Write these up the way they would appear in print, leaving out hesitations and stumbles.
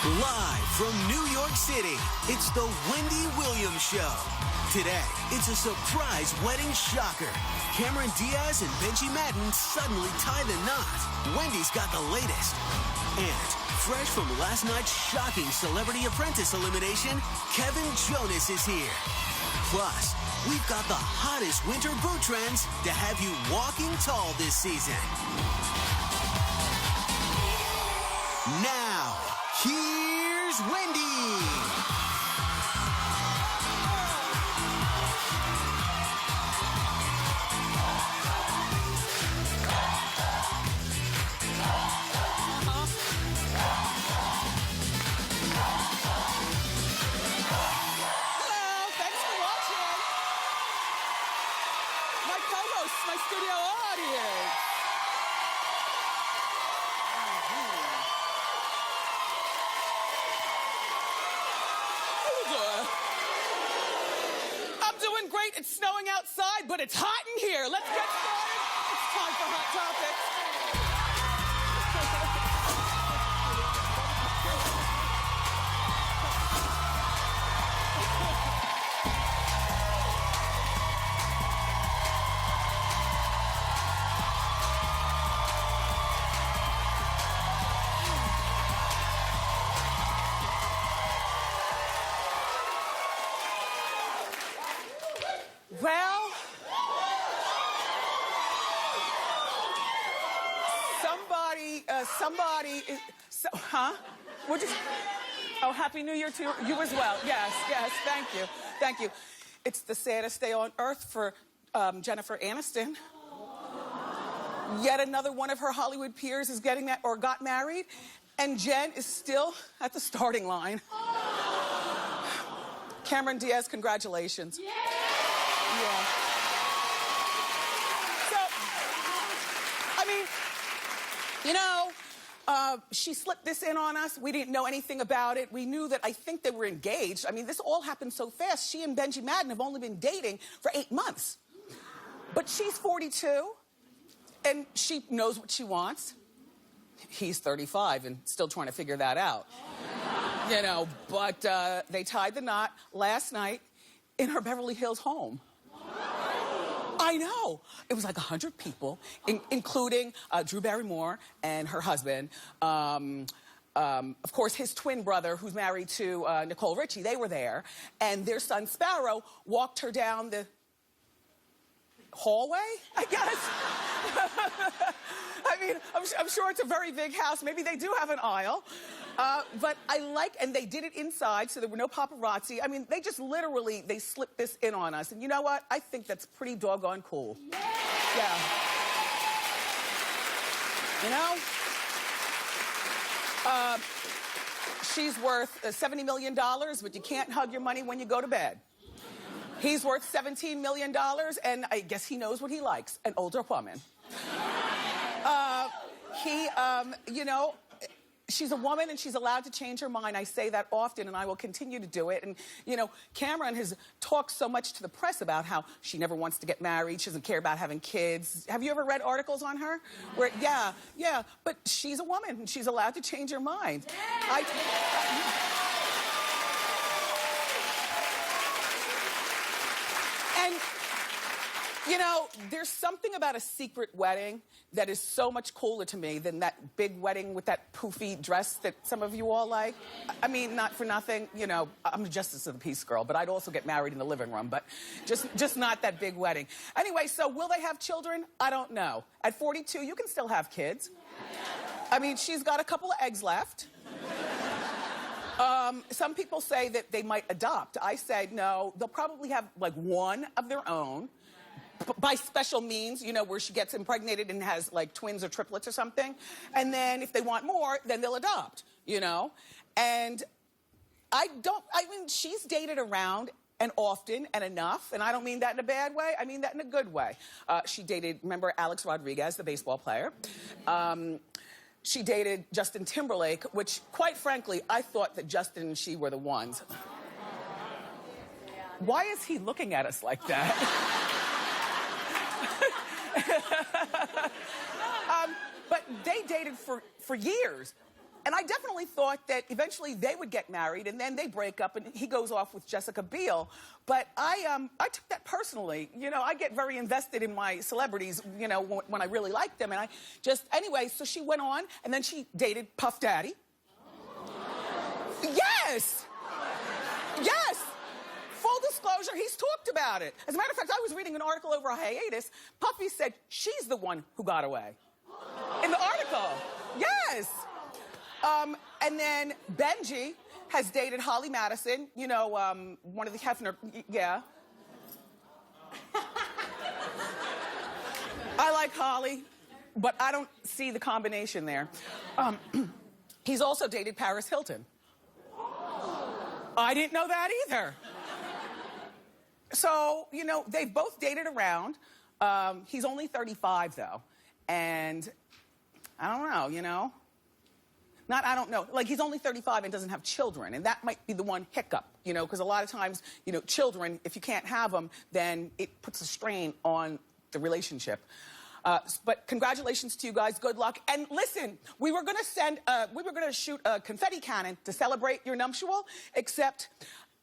Live from New York City, it's the Wendy Williams Show. Today, it's a surprise wedding shocker. Cameron Diaz and Benji Madden suddenly tie the knot. Wendy's got the latest. And fresh from last night's shocking Celebrity Apprentice elimination, Kevin Jonas is here. Plus, we've got the hottest winter boot trends to have you walking tall this season. Now, here's Wendy. My studio audience. How you doing? I'm doing great. It's snowing outside, but it's hot in here. Let's get started. It's time for Hot Topics. Well, somebody is, What'd you say? Oh, Happy New Year to you as well. Yes, thank you. Thank you. It's the saddest day on earth for Jennifer Aniston. Yet another one of her Hollywood peers is getting that or got married, and Jen is still at the starting line. Cameron Diaz, congratulations. Yeah. So, I mean, you know, she slipped this in on us. We didn't know anything about it. We knew that I think they were engaged. I mean, this all happened so fast. She and Benji Madden have only been dating for 8 months. But she's 42, and she knows what she wants. He's 35 and still trying to figure that out. You know, but they tied the knot last night in her Beverly Hills home. I know. It was like 100 people, including Drew Barrymore and her husband. Of course, his twin brother, who's married to Nicole Richie, they were there. And their son, Sparrow, walked her down the hallway, I guess. I mean, I'm sure it's a very big house. Maybe they do have an aisle. But I like, and they did it inside, so there were no paparazzi. I mean, they just literally, they slipped this in on us. And you know what? I think that's pretty doggone cool. Yeah. You know? She's worth $70 million, but you can't hug your money when you go to bed. He's worth $17 million, and I guess he knows what he likes, an older woman. You know, she's a woman and she's allowed to change her mind. I say that often, and I will continue to do it. And, you know, Cameron has talked so much to the press about how she never wants to get married. She doesn't care about having kids. Have you ever read articles on her? Where, yeah, but she's a woman and she's allowed to change her mind. And, you know, there's something about a secret wedding that is so much cooler to me than that big wedding with that poofy dress that some of you all like. I mean, not for nothing, you know, I'm a Justice of the Peace girl, but I'd also get married in the living room, but just not that big wedding. Anyway, so will they have children? I don't know. At 42, you can still have kids. I mean, she's got a couple of eggs left. Some people say that they might adopt. I say no, they'll probably have like one of their own by special means, you know, where she gets impregnated and has like twins or triplets or something. And then if they want more, then they'll adopt, you know. And I mean, she's dated around and often and enough, and I don't mean that in a bad way, I mean that in a good way. She dated, remember Alex Rodriguez, the baseball player? She dated Justin Timberlake, which, quite frankly, I thought that Justin and she were the ones. Why is he looking at us like that? But they dated for years. And I definitely thought that eventually they would get married, and then they break up, and he goes off with Jessica Biel. But I took that personally. You know, I get very invested in my celebrities, you know, when I really like them. And I just, anyway, so she went on, and then she dated Puff Daddy. Yes! Yes! Full disclosure, he's talked about it. As a matter of fact, I was reading an article over a hiatus. Puffy said she's the one who got away. In the article. Yes! And then Benji has dated Holly Madison, you know, one of the Hefner, yeah. I like Holly, but I don't see the combination there. He's also dated Paris Hilton. I didn't know that either. So, you know, they've both dated around. He's only 35, though. And I don't know, you know. I don't know. Like, he's only 35 and doesn't have children. And that might be the one hiccup, you know, because a lot of times, you know, children, if you can't have them, then it puts a strain on the relationship. But congratulations to you guys. Good luck. And listen, we were going to shoot a confetti cannon to celebrate your nuptial, except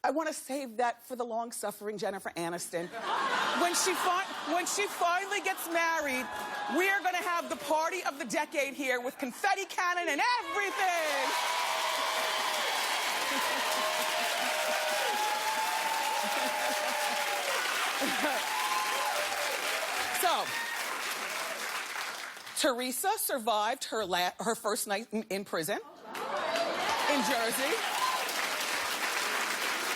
I want to save that for the long-suffering Jennifer Aniston. When she finally gets married, we are going to have the party of the decade here with confetti cannon and everything. So, Teresa survived her first night in prison in Jersey.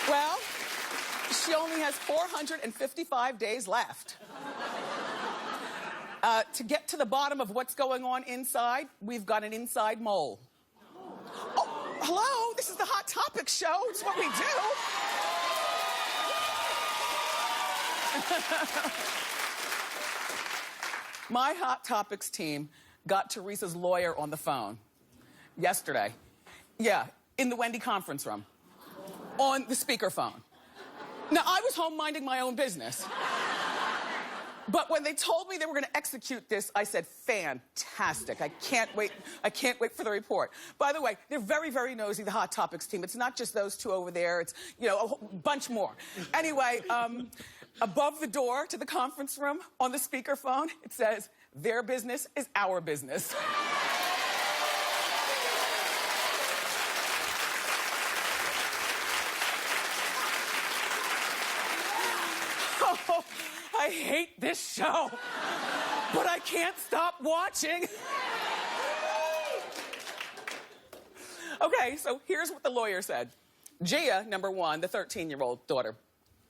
Well, she only has 455 days left. To get to the bottom of what's going on inside, we've got an inside mole. Oh, hello, this is the Hot Topics show. It's what we do. My Hot Topics team got Teresa's lawyer on the phone yesterday. Yeah, in the Wendy conference room. On the speakerphone. Now, I was home minding my own business. But when they told me they were going to execute this, I said, fantastic. I can't wait for the report. By the way, they're very, very nosy, the Hot Topics team. It's not just those two over there. It's, you know, a whole bunch more. Anyway, above the door to the conference room on the speakerphone, it says, their business is our business. Oh, I hate this show, but I can't stop watching. Okay, so here's what the lawyer said. Gia, number one, the 13-year-old daughter,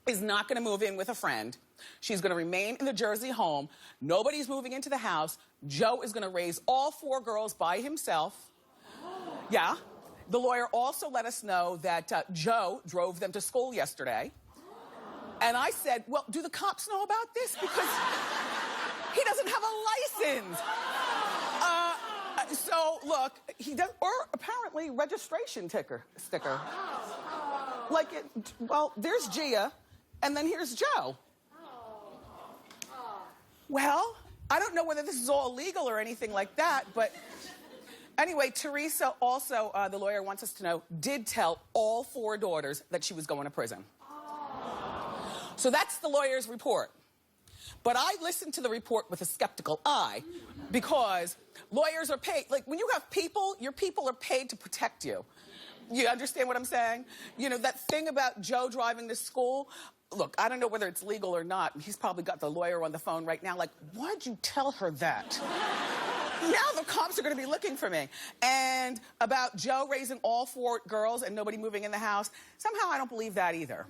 is not going to move in with a friend. She's going to remain in the Jersey home. Nobody's moving into the house. Joe is going to raise all 4 girls by himself. Yeah. The lawyer also let us know that Joe drove them to school yesterday. And I said, well, do the cops know about this? Because he doesn't have a license. So, look, he does, or apparently registration sticker. Like, well, there's Gia, and then here's Joe. Well, I don't know whether this is all legal or anything like that, but anyway, Teresa also, the lawyer wants us to know, did tell all 4 daughters that she was going to prison. So that's the lawyer's report. But I listened to the report with a skeptical eye because lawyers are paid. Like, when you have people, your people are paid to protect you. You understand what I'm saying? You know, that thing about Joe driving to school, look, I don't know whether it's legal or not. He's probably got the lawyer on the phone right now like, why'd you tell her that? Now the cops are going to be looking for me. And about Joe raising all 4 girls and nobody moving in the house, somehow I don't believe that either.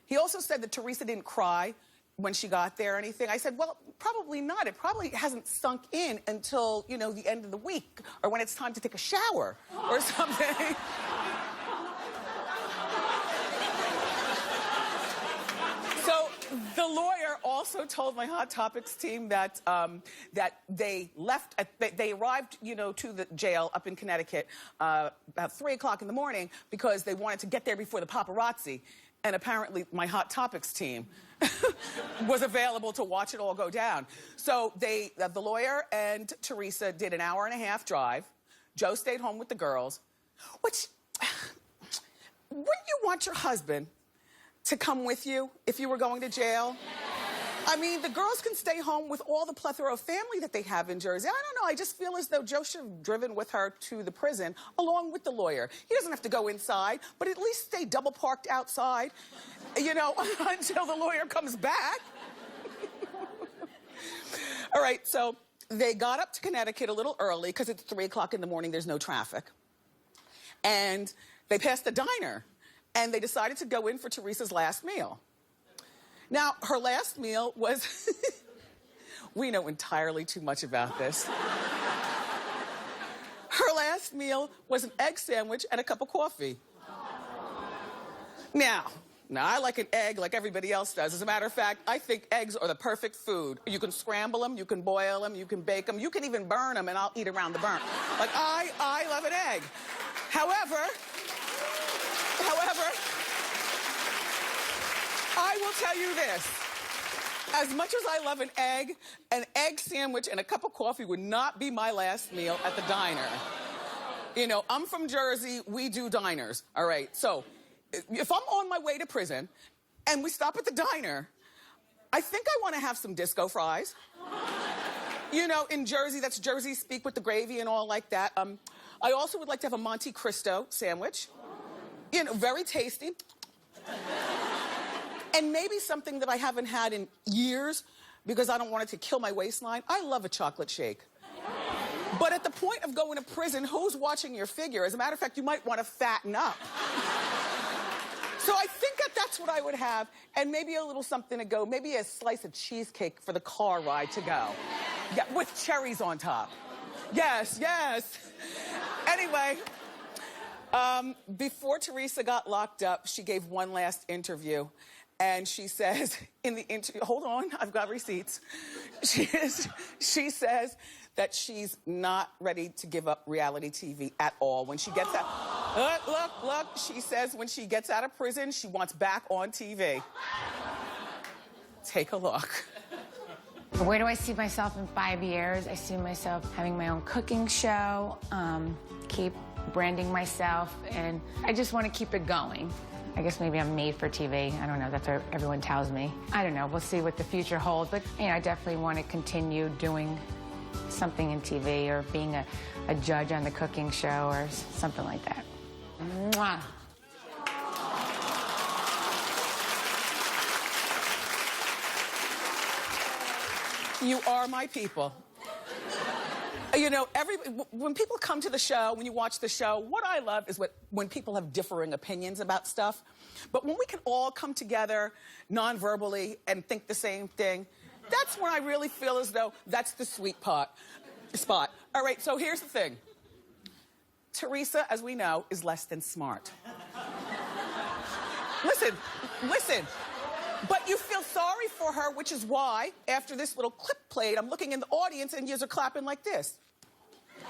He also said that Teresa didn't cry when she got there or anything. I said, well, probably not. It probably hasn't sunk in until, you know, the end of the week or when it's time to take a shower or something. So the lawyer also told my Hot Topics team that that they arrived, you know, to the jail up in Connecticut about 3 o'clock in the morning because they wanted to get there before the paparazzi. And apparently my Hot Topics team was available to watch it all go down. So the lawyer and Teresa did an hour-and-a-half drive. Joe stayed home with the girls, which, wouldn't you want your husband to come with you if you were going to jail? I mean, the girls can stay home with all the plethora of family that they have in Jersey. I don't know, I just feel as though Joe should have driven with her to the prison along with the lawyer. He doesn't have to go inside, but at least stay double parked outside, you know, until the lawyer comes back. All right, so they got up to Connecticut a little early because it's 3 o'clock in the morning, there's no traffic. And they passed the diner, and they decided to go in for Teresa's last meal. Now, her last meal was, we know entirely too much about this. Her last meal was an egg sandwich and a cup of coffee. Now, I like an egg like everybody else does. As a matter of fact, I think eggs are the perfect food. You can scramble them, you can boil them, you can bake them, you can even burn them, and I'll eat around the burn. Like, I love an egg. However, I will tell you this. As much as I love an egg sandwich and a cup of coffee would not be my last meal at the diner. You know, I'm from Jersey, we do diners, all right? So, if I'm on my way to prison and we stop at the diner, I think I want to have some disco fries. You know, in Jersey, that's Jersey speak with the gravy and all like that. I also would like to have a Monte Cristo sandwich. You know, very tasty. And maybe something that I haven't had in years because I don't want it to kill my waistline. I love a chocolate shake. But at the point of going to prison, who's watching your figure? As a matter of fact, you might want to fatten up. So I think that's what I would have, and maybe a little something to go, maybe a slice of cheesecake for the car ride to go. Yeah, with cherries on top. Yes, yes. Anyway, before Teresa got locked up, she gave one last interview. And she says in the interview, hold on, I've got receipts. She says that she's not ready to give up reality TV at all. When she gets out, look, she says when she gets out of prison, she wants back on TV. Take a look. Where do I see myself in 5 years? I see myself having my own cooking show, keep branding myself, and I just want to keep it going. I guess maybe I'm made for TV. I don't know, that's what everyone tells me. I don't know, we'll see what the future holds, but you know, I definitely want to continue doing something in TV or being a judge on the cooking show or something like that. Mwah. You are my people. You know, when people come to the show, when you watch the show, what I love is when people have differing opinions about stuff. But when we can all come together non-verbally and think the same thing, that's when I really feel as though that's the sweet spot. All right, so here's the thing. Teresa, as we know, is less than smart. Listen. But you feel sorry for her, which is why, after this little clip played, I'm looking in the audience and yous are clapping like this.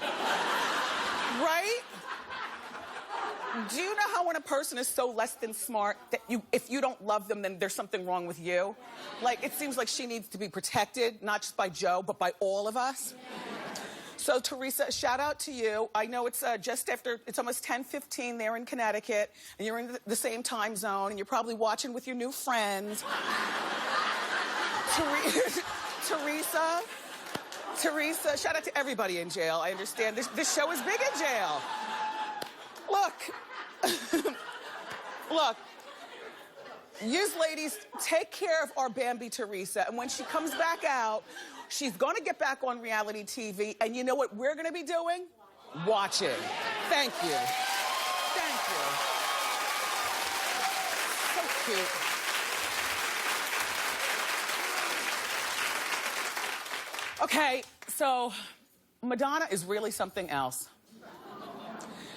Right? Do you know how when a person is so less than smart that if you don't love them, then there's something wrong with you? Like, it seems like she needs to be protected, not just by Joe, but by all of us. So, Teresa, shout out to you. I know it's it's almost 10:15 there in Connecticut, and you're in the same time zone, and you're probably watching with your new friends. Teresa, shout out to everybody in jail. I understand this show is big in jail. Look, yous ladies, take care of our Bambi Teresa, and when she comes back out, she's going to get back on reality TV, and you know what we're going to be doing? Watching. Thank you. Thank you. So cute. Okay, so Madonna is really something else.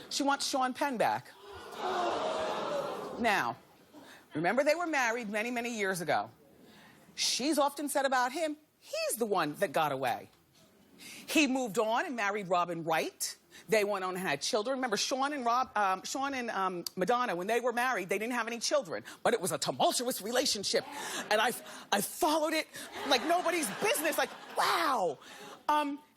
She wants Sean Penn back. Now, remember they were married many, many years ago. She's often said about him, he's the one that got away. He moved on and married Robin Wright. They went on and had children. Remember, Sean and Madonna, when they were married, they didn't have any children. But it was a tumultuous relationship. And I followed it like nobody's business. Like, wow.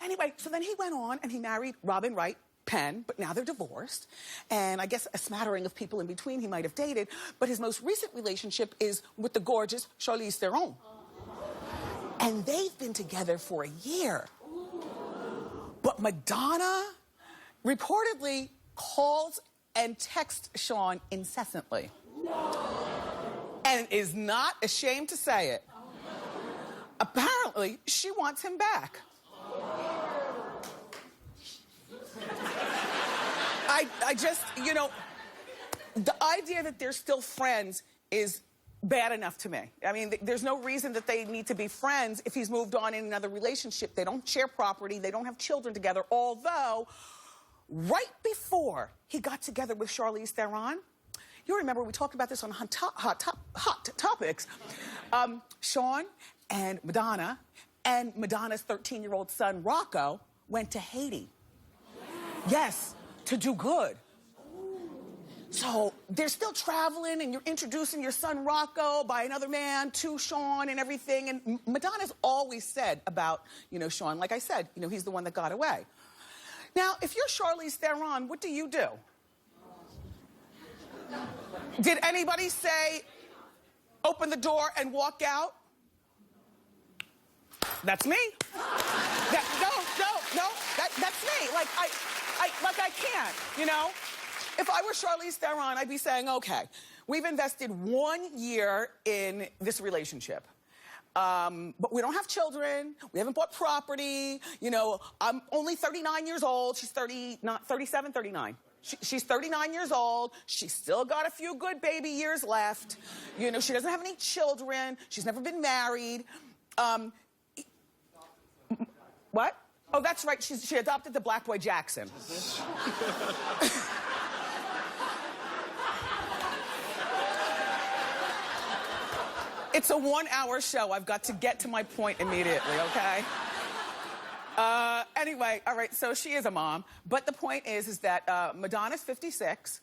Anyway, so then he went on and he married Robin Wright Penn, but now they're divorced. And I guess a smattering of people in between he might have dated. But his most recent relationship is with the gorgeous Charlize Theron. And they've been together for a year. But Madonna reportedly calls and texts Sean incessantly. And is not ashamed to say it. Apparently, she wants him back. I just, you know, the idea that they're still friends is bad enough to me. I mean, there's no reason that they need to be friends if he's moved on in another relationship. They don't share property. They don't have children together. Although, right before he got together with Charlize Theron, you remember we talked about this on Hot Topics. Sean and Madonna's 13-year-old son, Rocco, went to Haiti. Yes, to do good. So they're still traveling, and you're introducing your son Rocco by another man to Sean and everything. And Madonna's always said about, you know, Sean, like I said, you know, he's the one that got away. Now, if you're Charlize Theron, what do you do? Did anybody say, open the door and walk out? That's me. No, that's me. Like, I can't, you know? If I were Charlize Theron, I'd be saying, okay, we've invested 1 year in this relationship. But we don't have children. We haven't bought property. You know, I'm only 39 years old. She's 37, 39. She's 39 years old. She's still got a few good baby years left. You know, she doesn't have any children. She's never been married. What? Oh, that's right. She adopted the black boy Jackson. It's a 1-hour show. I've got to get to my point immediately, okay? Anyway, all right, so she is a mom. But the point is that Madonna's 56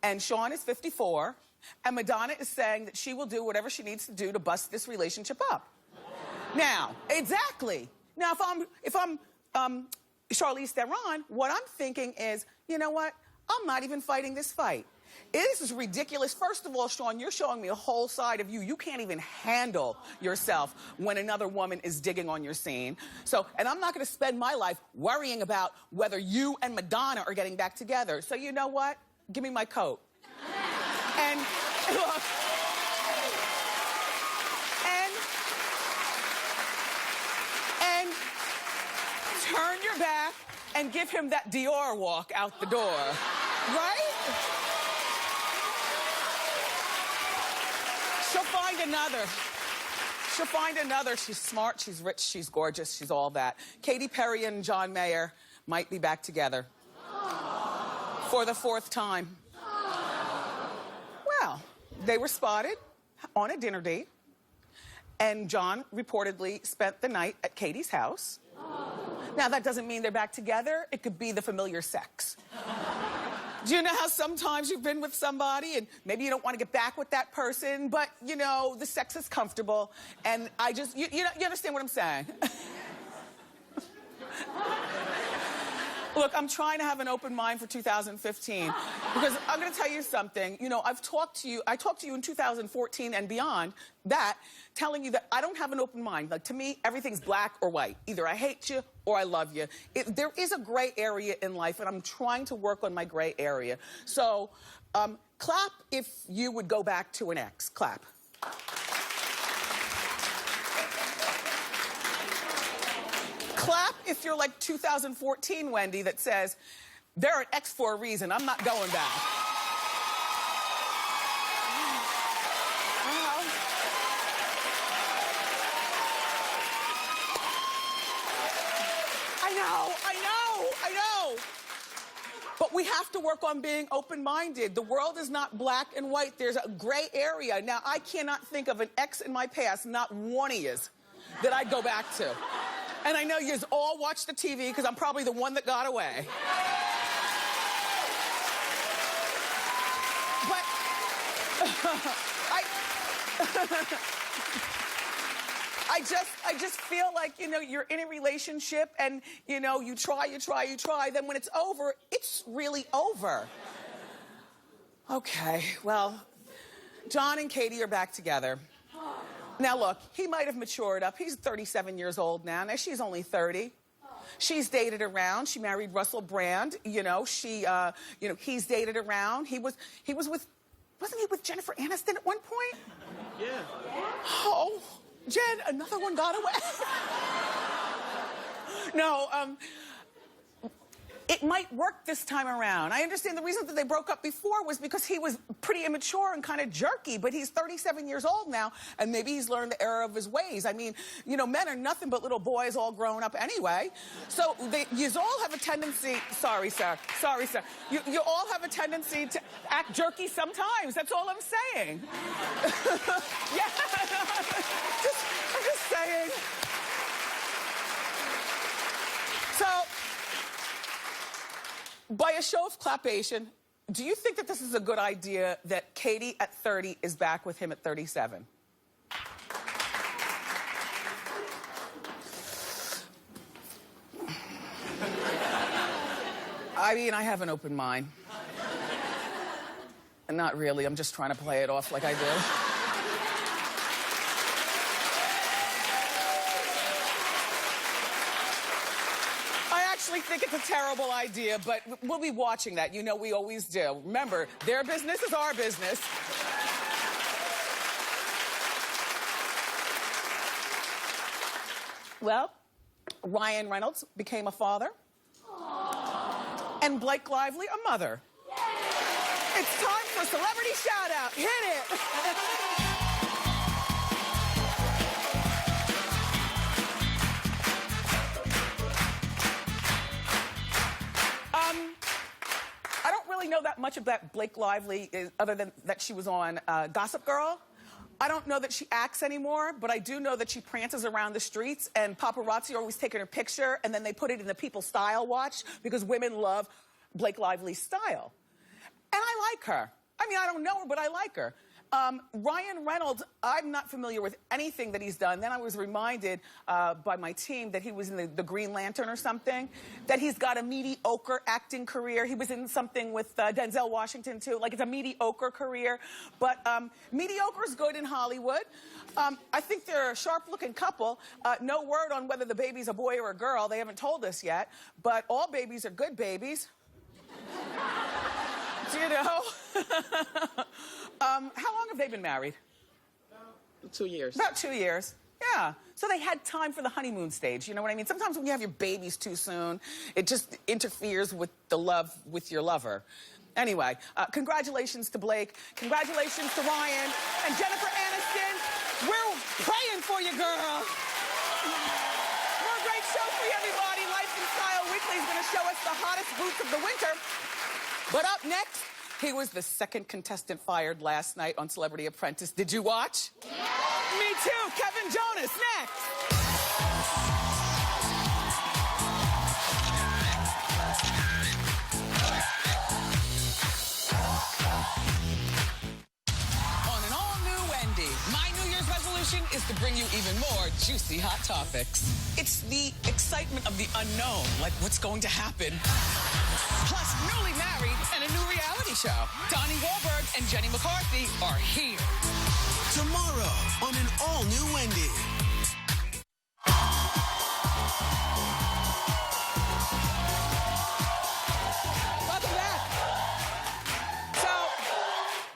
and Sean is 54. And Madonna is saying that she will do whatever she needs to do to bust this relationship up. Now, exactly. Now, if I'm Charlize Theron, what I'm thinking is, you know what? I'm not even fighting this fight. This is ridiculous. First of all, Sean, you're showing me a whole side of you. You can't even handle yourself when another woman is digging on your scene. So, and I'm not going to spend my life worrying about whether you and Madonna are getting back together. So you know what? Give me my coat. And look. And turn your back and give him that Dior walk out the door. Right? She'll find another. She'll find another. She's smart, she's rich, she's gorgeous, she's all that. Katy Perry and John Mayer might be back together. For the 4th time. Well, they were spotted on a dinner date. And John reportedly spent the night at Katy's house. Now, that doesn't mean they're back together. It could be the familiar sex. Do you know how sometimes you've been with somebody and maybe you don't want to get back with that person, but, you know, the sex is comfortable, and I just, you understand what I'm saying? Look, I'm trying to have an open mind for 2015 because I'm going to tell you something. You know, I talked to you in 2014 and beyond that, telling you that I don't have an open mind. Like, to me, everything's black or white. Either I hate you or I love you. There is a gray area in life, and I'm trying to work on my gray area. So, clap if you would go back to an ex. Clap. Clap if you're like 2014 Wendy that says, they're an ex for a reason. I'm not going back. I know. But we have to work on being open-minded. The world is not black and white. There's a gray area. Now, I cannot think of an ex in my past, not one of yous, that I'd go back to. And I know you all watch the TV because I'm probably the one that got away. But I just feel like, you know, you're in a relationship and, you know, you try. Then when it's over, it's really over. Okay, well, John and Katie are back together. Now, look, he might have matured up. He's 37 years old now. Now, she's only 30. She's dated around. She married Russell Brand. You know, he's dated around. He was with, wasn't he with Jennifer Aniston at one point? Yeah. Oh, Jen, another one got away. No, it might work this time around. I understand the reason that they broke up before was because he was pretty immature and kind of jerky, but he's 37 years old now, and maybe he's learned the error of his ways. I mean, you know, men are nothing but little boys all grown up anyway. So you all have a tendency, sorry, sir. You all have a tendency to act jerky sometimes. That's all I'm saying. Yeah, I'm just saying. So, by a show of clappation, do you think that this is a good idea that Katie at 30 is back with him at 37? I mean, I have an open mind. And not really, I'm just trying to play it off like I do. I think it's a terrible idea, but we'll be watching that. You know we always do. Remember, their business is our business. Well, Ryan Reynolds became a father. Aww. And Blake Lively a mother. Yay. It's time for Celebrity Shout Out. Hit it. Know that much about Blake Lively other than that she was on Gossip Girl. I don't know that she acts anymore, but I do know that she prances around the streets and paparazzi are always taking her picture and then they put it in the People Style watch because women love Blake Lively's style. And I like her. I mean, I don't know her, but I like her. Ryan Reynolds, I'm not familiar with anything that he's done. Then I was reminded by my team that he was in the Green Lantern or something, that he's got a mediocre acting career. He was in something with Denzel Washington, too. Like, it's a mediocre career. But mediocre is good in Hollywood. I think they're a sharp-looking couple. No word on whether the baby's a boy or a girl. They haven't told us yet. But all babies are good babies. Do you know? How long have they been married? 2 years. About 2 years. Yeah. So they had time for the honeymoon stage. You know what I mean? Sometimes when you have your babies too soon, it just interferes with the love with your lover. Anyway, congratulations to Blake. Congratulations to Ryan and Jennifer Aniston. We're praying for you, girl. We're a great show for you, everybody. Life and Style Weekly is going to show us the hottest boots of the winter. But up next, he was the second contestant fired last night on Celebrity Apprentice. Did you watch? Yeah. Me too. Kevin Jonas, next. On an all-new Wendy, my New Year's resolution is to bring you even more juicy hot topics. It's the excitement of the unknown, like what's going to happen. Plus, newly married and a new reality show. Donnie Wahlberg and Jenny McCarthy are here. Tomorrow on an all-new Wendy. Welcome back. So,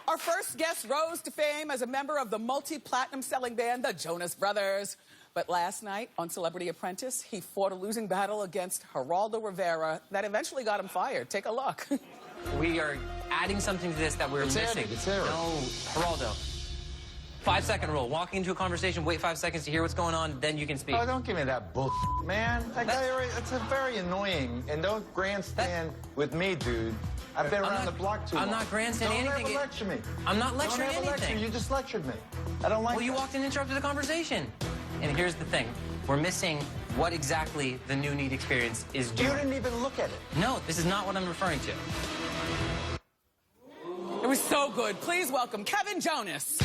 our first guest rose to fame as a member of the multi-platinum selling band, the Jonas Brothers. But last night on Celebrity Apprentice, he fought a losing battle against Geraldo Rivera that eventually got him fired. Take a look. We are adding something to this that we're missing. It's Serie. No, Geraldo. 5-second rule. Walking into a conversation, wait 5 seconds to hear what's going on, then you can speak. Oh, don't give me that bull, man. That guy, it's a very annoying. And don't grandstand with me, dude. I've been around the block too long. I'm not grandstanding anything. Don't ever lecture me. I'm not lecturing Don't ever anything. Lecture. You just lectured me. I don't like Well, you that. walked in and interrupted the conversation. And here's the thing. We're missing what exactly the new Need experience is You doing. didn't even look at it. No, this is not what I'm referring to. It was so good. Please welcome Kevin Jonas.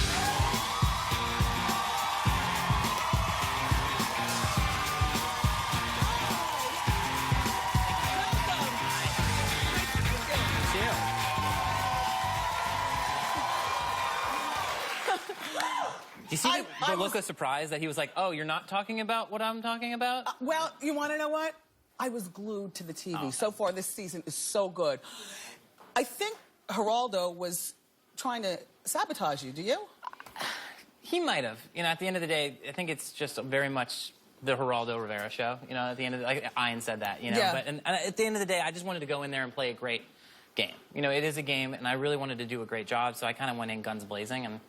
Do you see the look of surprise that he was like, oh, you're not talking about what I'm talking about? Well, you want to know what? I was glued to the TV. Oh. So far, this season is so good. I think Geraldo was trying to sabotage you. Do you? He might have. You know, at the end of the day, I think it's just very much the Geraldo Rivera show. You know, at the end of the day, like Ian said that, you know. Yeah. But and at the end of the day, I just wanted to go in there and play a great game. You know, it is a game, and I really wanted to do a great job, so I kind of went in guns blazing, and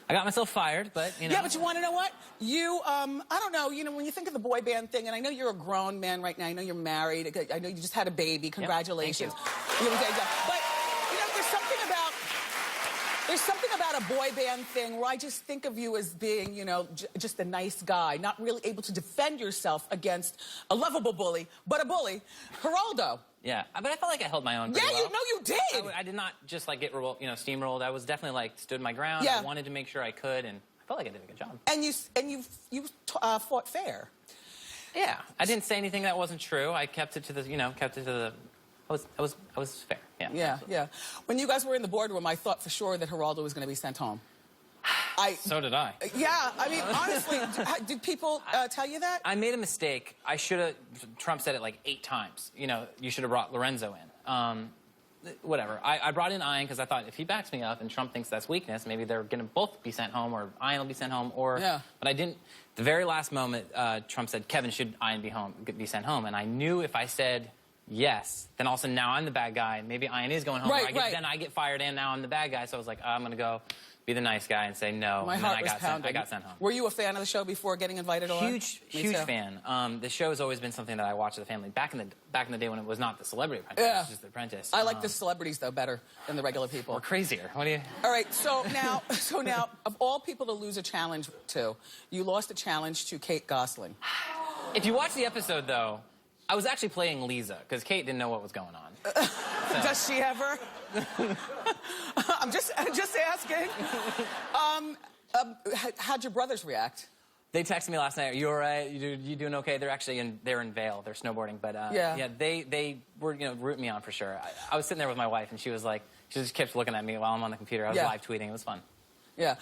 I got myself fired, but, you know. Yeah, but you want to know what? You, I don't know, you know, when you think of the boy band thing, and I know you're a grown man right now, I know you're married, I know you just had a baby, congratulations. Thank you. You know, but, you know, there's something about a boy band thing where I just think of you as being, you know, just a nice guy, not really able to defend yourself against a lovable bully, but a bully, Geraldo. Yeah, but I felt like I held my own Yeah, pretty well. you did. I did not just, like, get, steamrolled. I was definitely, like, stood my ground. Yeah. I wanted to make sure I could, and I felt like I did a good job. And you fought fair. Yeah, I didn't say anything that wasn't true. I kept it to the, you know, I was fair. Yeah. Yeah, yeah. When you guys were in the boardroom, I thought for sure that Geraldo was going to be sent home. So did I. Yeah, I mean, honestly, did people tell you that? I made a mistake. I should have, Trump said it like 8 times. You know, you should have brought Lorenzo in. Whatever. I brought in Ian because I thought if he backs me up and Trump thinks that's weakness, maybe they're going to both be sent home or Ian will be sent home. Or, yeah. But I didn't. The very last moment, Trump said, Kevin, should Ian be sent home? And I knew if I said yes, then all of a sudden now I'm the bad guy. Maybe Ian is going home. Right, right. Then I get fired and now I'm the bad guy. So I was like, I'm going to go be the nice guy and say no. My and heart then was pounding. I got sent home. Were you a fan of the show before getting invited on? Huge fan. The show has always been something that I watched with the family back in the day when it was not the Celebrity Apprentice, it was just the Apprentice. I like the celebrities though better than the regular people. Or crazier. What do you? All right, so now, of all people to lose a challenge to, you lost a challenge to Kate Gosselin. If you watch the episode though, I was actually playing Lisa because Kate didn't know what was going on. So. Does she ever? I'm just asking. How'd your brothers react? They texted me last night. Are you all right? You doing okay? They're actually they're in Vail. They're snowboarding, but yeah, they were rooting me on for sure. I was sitting there with my wife, and she was like, she just kept looking at me while I'm on the computer. I was live tweeting. It was fun. Yeah.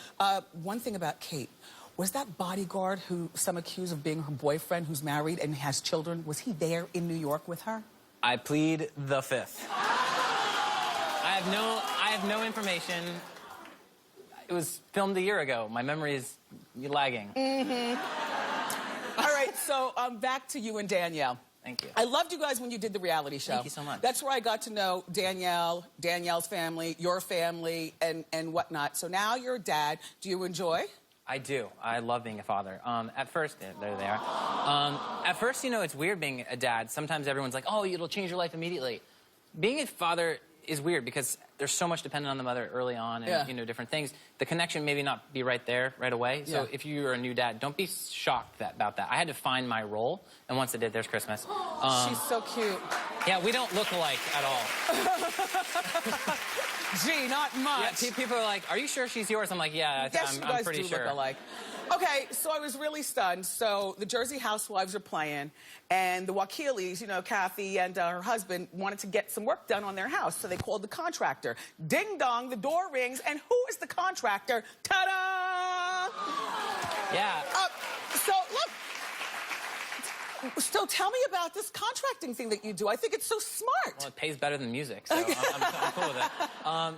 One thing about Kate. Was that bodyguard who some accuse of being her boyfriend who's married and has children, was he there in New York with her? I plead the fifth. I have no information. It was filmed a year ago. My memory is lagging. Mm-hmm. All right, so back to you and Danielle. Thank you. I loved you guys when you did the reality show. Thank you so much. That's where I got to know Danielle, Danielle's family, your family, and whatnot. So now you're a dad. Do you enjoy? I do. I love being a father. At first, there they are. At first, you know, it's weird being a dad. Sometimes everyone's like, oh, it'll change your life immediately. Being a father is weird because there's so much dependent on the mother early on and, you know, different things. The connection maybe not be right there right away. So if you're a new dad, don't be shocked about that. I had to find my role, and once I did, there's Christmas. She's so cute. Yeah, we don't look alike at all. Gee, not much. Yeah, people are like, are you sure she's yours? I'm like, yeah, I'm pretty sure. Look alike. Okay, so I was really stunned. So the Jersey Housewives are playing, and the Wakilis, you know, Kathy and her husband, wanted to get some work done on their house, so they called the contractor. Ding dong, the door rings, and who is the contractor? Ta-da! Yeah. So, look. So tell me about this contracting thing that you do. I think it's so smart. Well, it pays better than music, so I'm cool with it.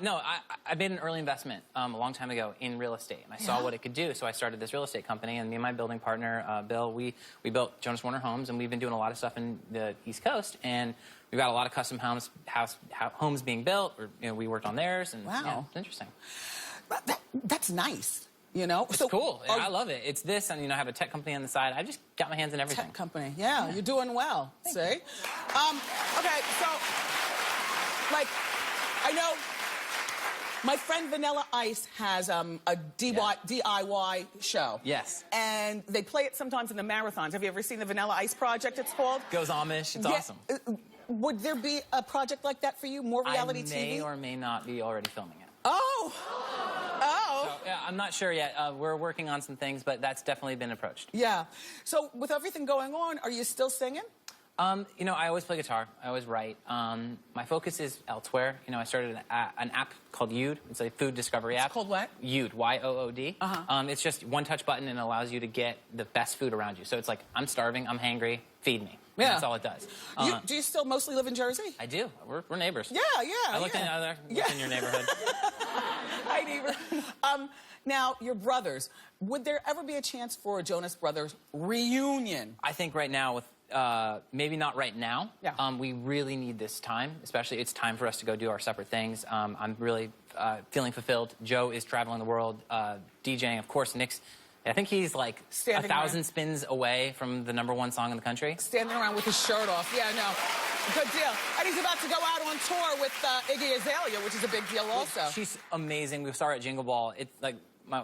No, I made an early investment a long time ago in real estate, and I saw what it could do, so I started this real estate company, and me and my building partner, Bill, we built Jonas Warner Homes, and we've been doing a lot of stuff in the East Coast, and we've got a lot of custom homes being built, or, you know, we worked on theirs, and yeah, it's interesting. That's nice. You know, it's cool. I love it. It's this, and you know, I have a tech company on the side. I just got my hands in everything. Tech company, yeah. You're doing well. See? Okay, so, like, I know My friend Vanilla Ice has a DIY show. Yes. And they play it sometimes in the marathons. Have you ever seen the Vanilla Ice Project, it's called? Goes Amish. It's awesome. Would there be a project like that for you? More reality TV? I may or may not be already filming it. Oh. Oh. So, yeah, I'm not sure yet. We're working on some things, but that's definitely been approached. Yeah. So with everything going on, are you still singing? You know, I always play guitar. I always write. My focus is elsewhere. You know, I started an app called Yood. It's a food discovery app. It's called what? Yood, Y-O-O-D. It's just one touch button and it allows you to get the best food around you. So it's like, I'm starving, I'm hangry, feed me. Yeah. That's all it does. Do you still mostly live in Jersey? I do. We're neighbors. Yeah, yeah. I looked in your neighborhood. Hi, neighbor. Now, your brothers, would there ever be a chance for a Jonas Brothers reunion? I think right now with maybe not right now. Yeah. We really need this time, especially it's time for us to go do our separate things. I'm really feeling fulfilled. Joe is traveling the world, DJing. Of course, Nick's, I think he's like Standing 1,000 spins away from the #1 song in the country. Standing around with his shirt off. Yeah, no. Good deal. And he's about to go out on tour with Iggy Azalea, which is a big deal also. She's amazing. We saw her at Jingle Ball. It's like,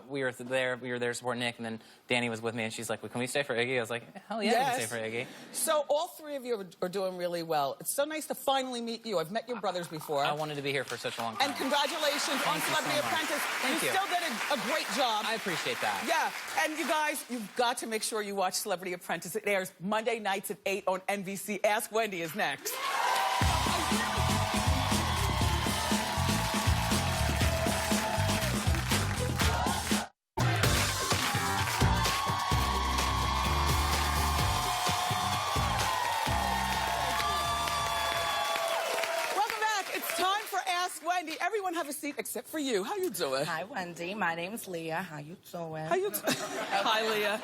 we were there supporting Nick, and then Danny was with me, and she's like, well, can we stay for Iggy? I was like, hell yeah, we can stay for Iggy. So all three of you are doing really well. It's so nice to finally meet you. I've met your brothers before. I wanted to be here for such a long time. And congratulations on Celebrity Apprentice. Thank you. Still did a great job. I appreciate that. Yeah, and you guys, you've got to make sure you watch Celebrity Apprentice. It airs Monday nights at 8 on NBC. Ask Wendy is next. Wendy, everyone have a seat except for you. How you doing? Hi, Wendy. My name's Leah. How you doing? How you Hi, Leah.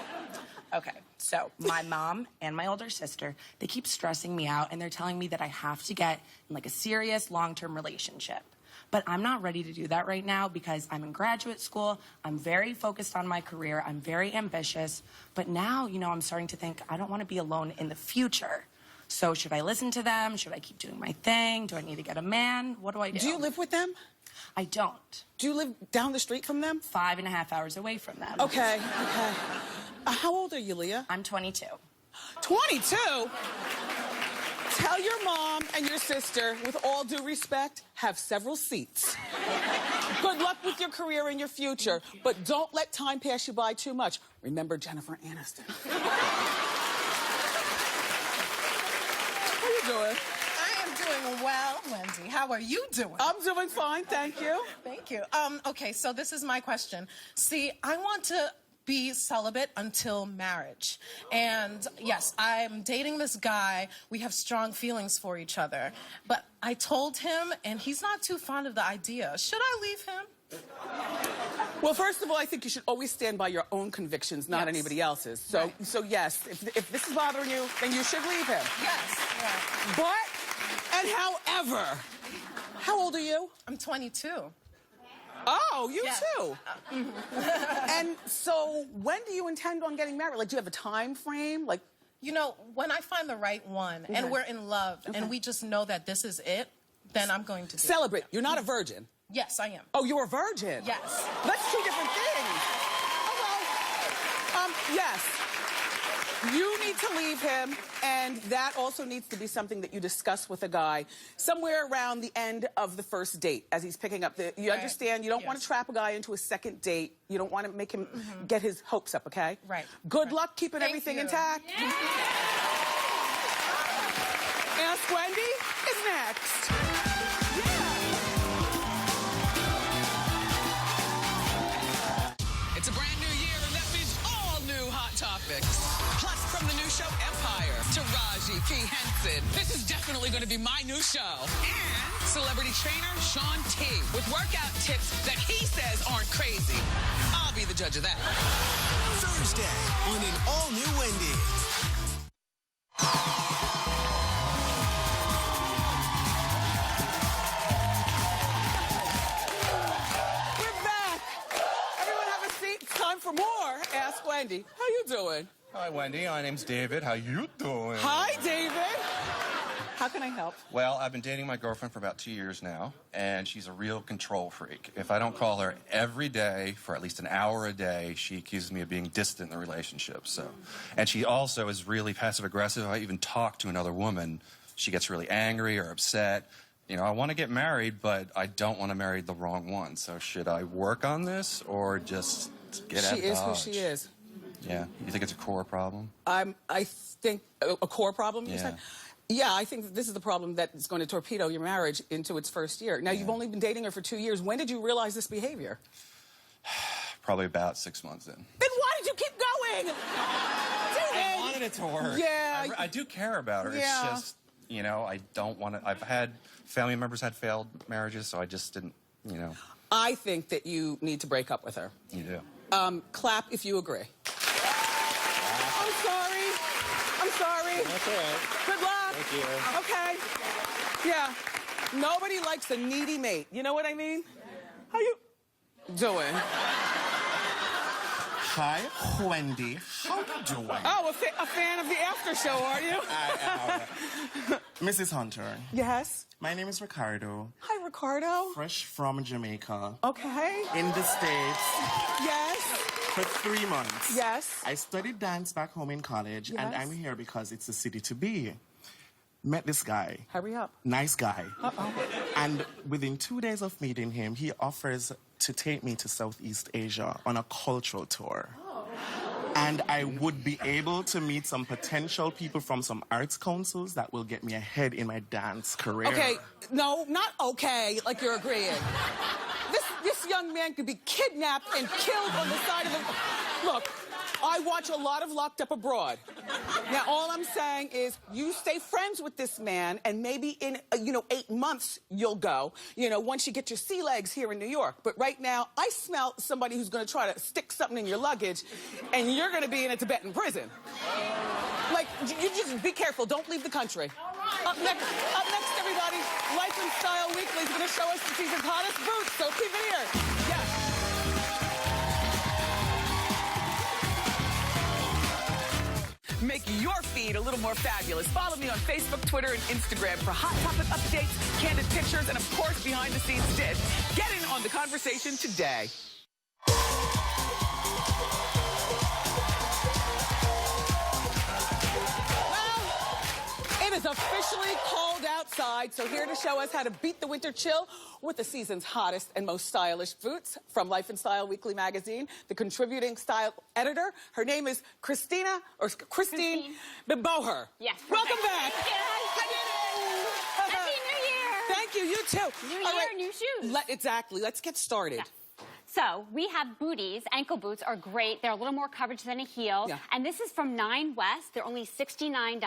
Okay, so my mom and my older sister, they keep stressing me out, and they're telling me that I have to get in, like, a serious long-term relationship. But I'm not ready to do that right now because I'm in graduate school. I'm very focused on my career. I'm very ambitious. But now, you know, I'm starting to think I don't want to be alone in the future. So should I listen to them? Should I keep doing my thing? Do I need to get a man? What do I do? Do you live with them? I don't. Do you live down the street from them? 5.5 hours away from them. Okay, okay. How old are you, Leah? I'm 22. 22? Tell your mom and your sister, with all due respect, have several seats. Good luck with your career and your future, but don't let time pass you by too much. Remember Jennifer Aniston. How you doing? I am doing well, Wendy. How are you doing? I'm doing fine, thank you. Thank you. Okay, so this is my question. See, I want to be celibate until marriage. And yes, I'm dating this guy. We have strong feelings for each other. But I told him, and he's not too fond of the idea. Should I leave him? Well, first of all, I think you should always stand by your own convictions, not anybody else's. So, so yes, if this is bothering you, then you should leave him. Yes. Yeah. But, and however, how old are you? I'm 22. Oh, you too. And so, when do you intend on getting married? Like, do you have a time frame? Like, you know, when I find the right one and we're in love and we just know that this is it, then I'm going to do celebrate. You're not a virgin. Yes, I am. Oh, you're a virgin? Yes. That's two different things. Oh, well, yes. You need to leave him, and that also needs to be something that you discuss with a guy somewhere around the end of the first date as he's picking up the... You understand? You don't want to trap a guy into a second date. You don't want to make him get his hopes up, okay? Right. Good luck keeping everything intact. Yeah. Ask Wendy is next. It's a brand new year, and that means all new hot topics. Plus, from the new show Empire to Raji P. Henson, this is definitely going to be my new show. And celebrity trainer Sean T. with workout tips that he says aren't crazy. I'll be the judge of that. Thursday on an all-new Wendy. For more, Ask Wendy. How you doing? Hi, Wendy. My name's David. How you doing? Hi, David. How can I help? Well, I've been dating my girlfriend for about 2 years now, and she's a real control freak. If I don't call her every day for at least an hour a day, she accuses me of being distant in the relationship. And she also is really passive-aggressive. If I even talk to another woman, she gets really angry or upset. You know, I want to get married, but I don't want to marry the wrong one. So should I work on this or just get out of Dodge? She is who she is. Yeah. You think it's a core problem? I think a core problem, you Yeah. said? Yeah, I think this is the problem that is going to torpedo your marriage into its first year. Now, you've only been dating her for 2 years. When did you realize this behavior? Probably about 6 months in. Then why did you keep going? I wanted it to work. Yeah. I do care about her. Yeah. It's just, you know, I don't want to. I've had family members had failed marriages, so I just didn't, you know. I think that you need to break up with her. You do. Clap if you agree. I'm sorry. I'm sorry. That's all right. Good luck. Thank you. Okay. Yeah. Nobody likes a needy mate. You know what I mean? How you doing? Hi, Wendy. How you doing? Oh, a fan of the after show, are you? I am. Mrs. Hunter. Yes. My name is Ricardo. Hi, Ricardo. Fresh from Jamaica. Okay. In the States. Yes. For 3 months. Yes. I studied dance back home in college, and Yes. I'm here because it's the city to be. Met this guy. Hurry up. Nice guy. Uh-oh. And within 2 days of meeting him, he offers to take me to Southeast Asia on a cultural tour. And I would be able to meet some potential people from some arts councils that will get me ahead in my dance career. Okay, no, not okay, like you're agreeing. This young man could be kidnapped and killed on the side of the... Look, I watch a lot of Locked Up Abroad. Now, all I'm saying is you stay friends with this man, and maybe in, 8 months you'll go, once you get your sea legs here in New York. But right now, I smell somebody who's going to try to stick something in your luggage, and you're going to be in a Tibetan prison. Like, you just be careful. Don't leave the country. Up next, everybody, Life and Style Weekly is going to show us the season's hottest boots, so keep it here. Yes. Make your feed a little more fabulous. Follow me on Facebook, Twitter, and Instagram for hot topic updates, candid pictures, and, of course, behind-the-scenes tips. Get in on the conversation today. It is officially cold outside, so here to show us how to beat the winter chill with the season's hottest and most stylish boots from Life and Style Weekly magazine, the contributing style editor. Her name is Christine Boher. Yes. Welcome back. Thank you. Happy New Year. Thank you. You too. New year, new shoes. Exactly. Let's get started. Yeah. So we have booties. Ankle boots are great. They're a little more coverage than a heel. Yeah. And this is from 9 West. They're only $69.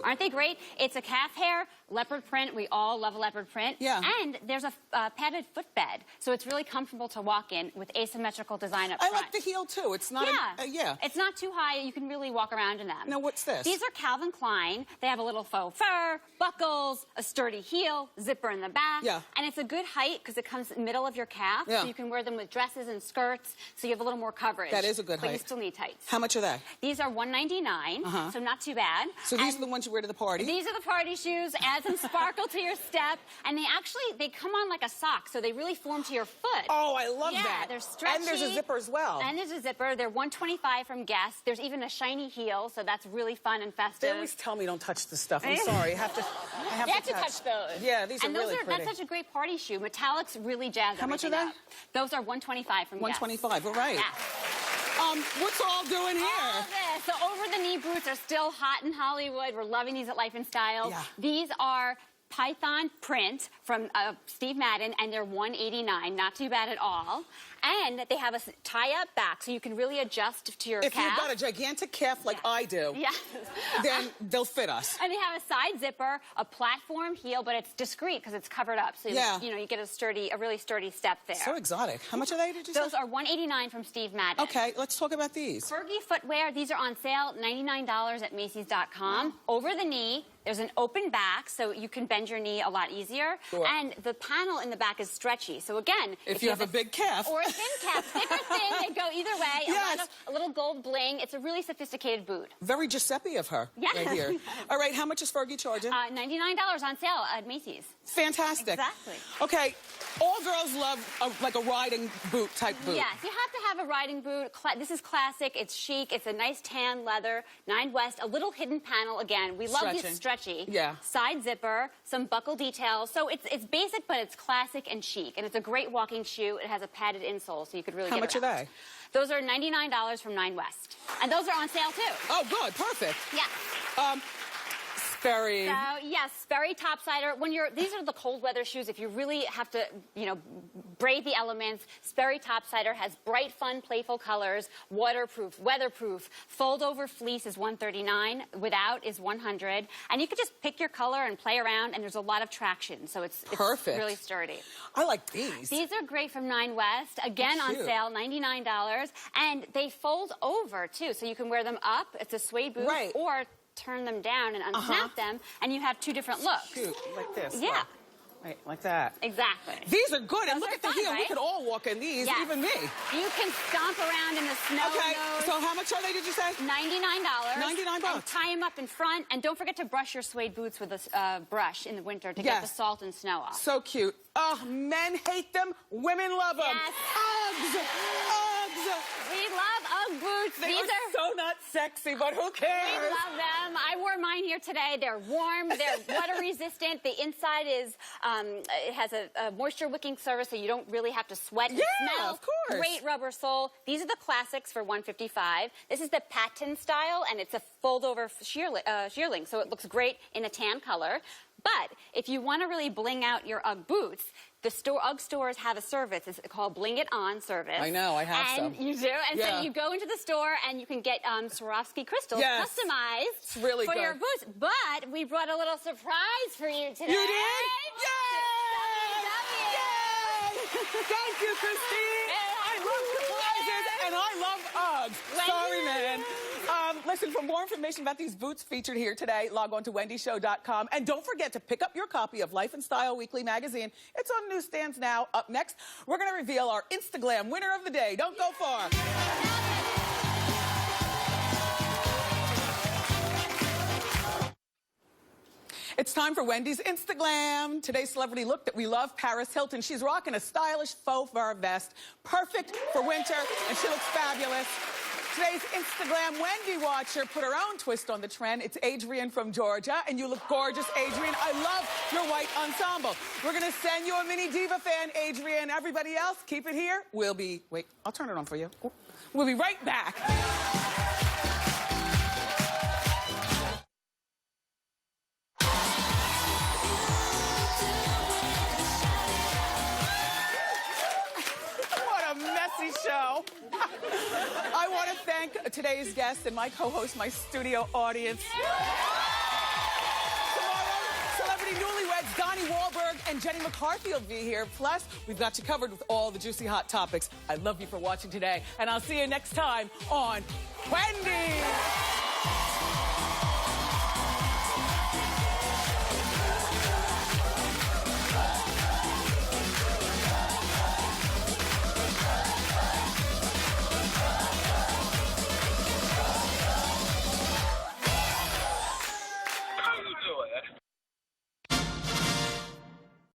Aren't they great? It's a calf hair, leopard print. We all love a leopard print. Yeah. And there's a padded footbed. So it's really comfortable to walk in with asymmetrical design up front. I like the heel, too. It's not It's not too high. You can really walk around in them. Now, what's this? These are Calvin Klein. They have a little faux fur, buckles, a sturdy heel, zipper in the back. Yeah. And it's a good height because it comes in the middle of your calf. Yeah. So you can wear them with dresses and skirts, so you have a little more coverage. That is a good height. But you still need tights. How much are they? These are $199, so not too bad. So these are the ones you wear to the party? These are the party shoes. Add some sparkle to your step, and they come on like a sock, so they really form to your foot. Oh, I love that. Yeah, they're stretchy. And there's a zipper as well. And there's a zipper. They're $125 from Guess. There's even a shiny heel, so that's really fun and festive. They always tell me don't touch this stuff. I'm sorry. I have to touch those. Yeah, these are really pretty. That's such a great party shoe. Metallics really jazz How much are they? up. Those are $125 from Guess. $125. All right. Yeah. What's all doing here? All this. So over-the-knee boots are still hot in Hollywood. We're loving these at Life and Style. Yeah. These are Python print from Steve Madden, and they're $189. Not too bad at all. And they have a tie-up back, so you can really adjust to your calf. If you've got a gigantic calf like I do, then they'll fit us. And they have a side zipper, a platform heel, but it's discreet because it's covered up. So you get a really sturdy step there. So exotic. How much are they, did you say? Those are $189 from Steve Madden. Okay, let's talk about these. Fergie footwear, these are on sale, $99 at Macy's.com. Over the knee, There's an open back, so you can bend your knee a lot easier. Sure. And the panel in the back is stretchy. So again, if you have a big calf. Or a thin calf, thick or thin, they go either way. Yes. A little gold bling. It's a really sophisticated boot. Very Giuseppe of her. Yes. Right here. All right, how much is Fergie charging? $99 on sale at Macy's. Fantastic. Exactly. Okay, all girls love like a riding boot type boot. Yes, you have to have a riding boot. This is classic. It's chic. It's a nice tan leather. 9 West, a little hidden panel again. We love these stretchy. Yeah. Side zipper, some buckle details. So it's basic, but it's classic and chic. And it's a great walking shoe. It has a padded insole, so you could really How get much are around. they? Those are $99 from 9 West. And those are on sale, too. Oh, good. Perfect. Yeah. Sperry. So, yes, Sperry topsider. These are the cold weather shoes. If you really have to, brave the elements, Sperry topsider has bright, fun, playful colors, waterproof, weatherproof. Fold over fleece is $139. Without is $100. And you could just pick your color and play around, and there's a lot of traction. So it's perfect. Really sturdy. I like these. These are great from 9 West. Again, on sale, $99. And they fold over, too. So you can wear them up. It's a suede boot. Right. Or turn them down and unsnap them, and you have 2 different looks. Cute, like this. Yeah. Right, like that. Exactly. These are good. And Those look are at the fun, heel. right? We could all walk in these, Yes. even me. You can stomp around in the snow. Okay, in those. so how much are they, did you say? $99. $99. And tie them up in front. And don't forget to brush your suede boots with a brush in the winter to get the salt and snow off. So cute. Oh, men hate them. Women love them. Yes. Uggs. Uggs. We love Ugg boots. They are so not sexy, but who cares? We love them. I wore mine here today. They're warm. They're water resistant. The inside is it has a moisture wicking surface, so you don't really have to sweat and smell. Of course. Great rubber sole. These are the classics for $155. This is the patin style, and it's a fold-over shearling, so it looks great in a tan color. But if you want to really bling out your Ugg boots, the Ugg stores have a service. It's called Bling It On service. I know, I have some. And you do. And so you go into the store and you can get Swarovski crystals customized It's really for good. your boots. But we brought a little surprise for you today. You did? Yay! Yay! Thank you, Christine. I love surprises, and I love Uggs. Sorry, man. Listen, for more information about these boots featured here today, log on to wendyshow.com. And don't forget to pick up your copy of Life and Style Weekly magazine. It's on newsstands now. Up next, we're going to reveal our Instagram winner of the day. Don't go far. It's time for Wendy's Instaglam. Today's celebrity look that we love, Paris Hilton. She's rocking a stylish faux fur vest, perfect for winter, and she looks fabulous. Today's Instagram Wendy watcher put her own twist on the trend. It's Adrian from Georgia, and you look gorgeous, Adrian. I love your white ensemble. We're going to send you a mini diva fan, Adrian. Everybody else, keep it here. Wait, I'll turn it on for you. We'll be right back. Show. I want to thank today's guests and my co-host, my studio audience. Tomorrow, celebrity newlyweds Donnie Wahlberg and Jenny McCarthy will be here. Plus, we've got you covered with all the juicy hot topics. I love you for watching today, and I'll see you next time on Wendy.